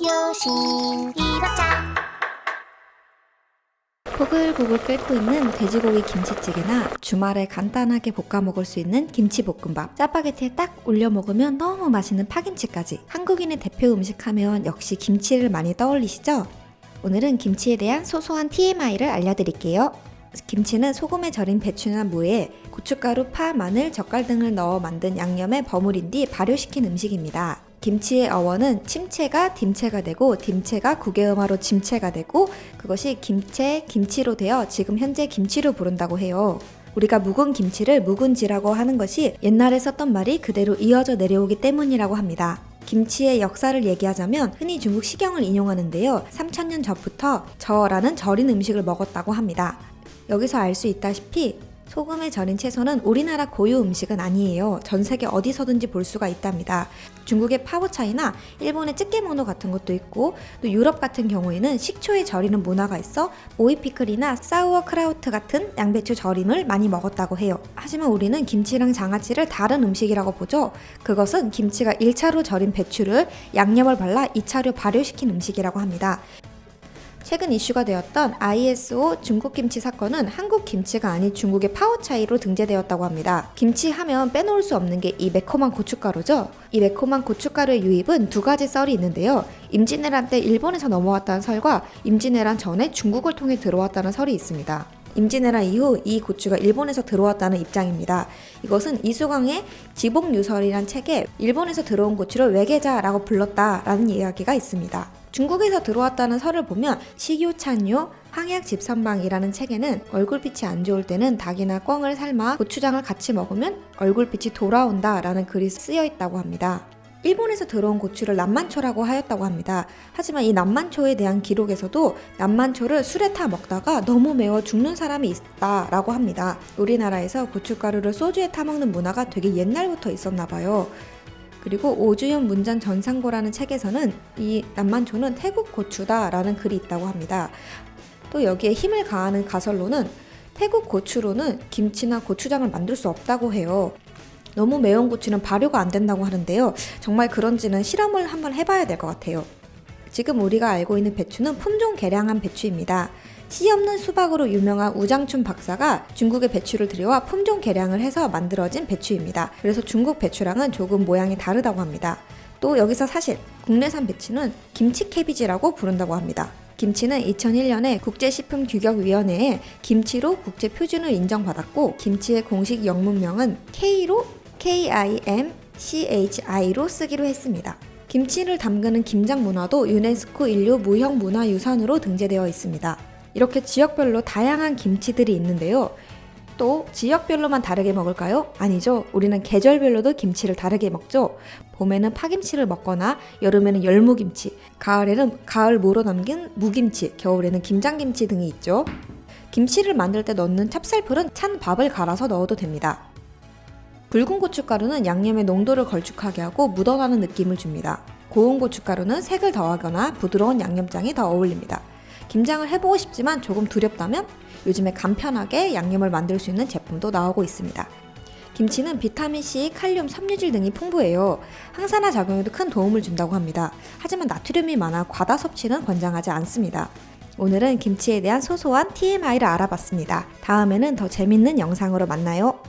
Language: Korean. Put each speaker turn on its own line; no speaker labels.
요신 이박자.
보글보글 끓고 있는 돼지고기 김치찌개나 주말에 간단하게 볶아 먹을 수 있는 김치볶음밥, 짜파게티에 딱 올려 먹으면 너무 맛있는 파김치까지. 한국인의 대표 음식 하면 역시 김치를 많이 떠올리시죠? 오늘은 김치에 대한 소소한 TMI를 알려드릴게요. 김치는 소금에 절인 배추나 무에 고춧가루, 파, 마늘, 젓갈 등을 넣어 만든 양념에 버무린 뒤 발효시킨 음식입니다. 김치의 어원은 침체가 딤체가 되고 딤체가 국외음화로 짐체가 되고 그것이 김체, 김치로 되어 지금 현재 김치로 부른다고 해요. 우리가 묵은 김치를 묵은지라고 하는 것이 옛날에 썼던 말이 그대로 이어져 내려오기 때문이라고 합니다. 김치의 역사를 얘기하자면 흔히 중국 시경을 인용하는데요. 3000년 전부터 저라는 절인 음식을 먹었다고 합니다. 여기서 알 수 있다시피 소금에 절인 채소는 우리나라 고유 음식은 아니에요. 전 세계 어디서든지 볼 수가 있답니다. 중국의 파워차이나 일본의 쯔케모노 같은 것도 있고 또 유럽 같은 경우에는 식초에 절이는 문화가 있어 오이피클이나 사우어크라우트 같은 양배추 절임을 많이 먹었다고 해요. 하지만 우리는 김치랑 장아찌를 다른 음식이라고 보죠. 그것은 김치가 1차로 절인 배추를 양념을 발라 2차로 발효시킨 음식이라고 합니다. 최근 이슈가 되었던 ISO 중국 김치 사건은 한국 김치가 아닌 중국의 파워차이로 등재되었다고 합니다. 김치 하면 빼놓을 수 없는 게 이 매콤한 고춧가루죠. 이 매콤한 고춧가루의 유입은 두 가지 썰이 있는데요. 임진왜란 때 일본에서 넘어왔다는 설과 임진왜란 전에 중국을 통해 들어왔다는 설이 있습니다. 임진왜란 이후 이 고추가 일본에서 들어왔다는 입장입니다. 이것은 이수광의 지복유설이란 책에 일본에서 들어온 고추를 외계자라고 불렀다라는 이야기가 있습니다. 중국에서 들어왔다는 설을 보면 식요찬요 황약집선방이라는 책에는 얼굴빛이 안 좋을 때는 닭이나 꿩을 삶아 고추장을 같이 먹으면 얼굴빛이 돌아온다 라는 글이 쓰여 있다고 합니다. 일본에서 들어온 고추를 남만초라고 하였다고 합니다. 하지만 이 남만초에 대한 기록에서도 남만초를 술에 타 먹다가 너무 매워 죽는 사람이 있다라고 합니다. 우리나라에서 고춧가루를 소주에 타 먹는 문화가 되게 옛날부터 있었나 봐요. 그리고 오주연 문전 전상고라는 책에서는 이 남만초는 태국 고추다라는 글이 있다고 합니다. 또 여기에 힘을 가하는 가설로는 태국 고추로는 김치나 고추장을 만들 수 없다고 해요. 너무 매운 고추는 발효가 안 된다고 하는데요. 정말 그런지는 실험을 한번 해봐야 될 것 같아요. 지금 우리가 알고 있는 배추는 품종 개량한 배추입니다. 씨 없는 수박으로 유명한 우장춘 박사가 중국의 배추를 들여와 품종 개량을 해서 만들어진 배추입니다. 그래서 중국 배추랑은 조금 모양이 다르다고 합니다. 또 여기서 사실 국내산 배추는 김치 캐비지라고 부른다고 합니다. 김치는 2001년에 국제식품규격위원회에 김치로 국제표준을 인정받았고 김치의 공식 영문명은 K로 KIMCHI로 쓰기로 했습니다. 김치를 담그는 김장 문화도 유네스코 인류 무형문화유산으로 등재되어 있습니다. 이렇게 지역별로 다양한 김치들이 있는데요. 또 지역별로만 다르게 먹을까요? 아니죠. 우리는 계절별로도 김치를 다르게 먹죠. 봄에는 파김치를 먹거나 여름에는 열무김치, 가을에는 가을 무로 담긴 무김치, 겨울에는 김장김치 등이 있죠. 김치를 만들 때 넣는 찹쌀풀은 찬 밥을 갈아서 넣어도 됩니다. 붉은 고춧가루는 양념의 농도를 걸쭉하게 하고 묻어나는 느낌을 줍니다. 고운 고춧가루는 색을 더하거나 부드러운 양념장이 더 어울립니다. 김장을 해보고 싶지만 조금 두렵다면 요즘에 간편하게 양념을 만들 수 있는 제품도 나오고 있습니다. 김치는 비타민C, 칼륨, 섬유질 등이 풍부해요. 항산화 작용에도 큰 도움을 준다고 합니다. 하지만 나트륨이 많아 과다 섭취는 권장하지 않습니다. 오늘은 김치에 대한 소소한 TMI를 알아봤습니다. 다음에는 더 재밌는 영상으로 만나요.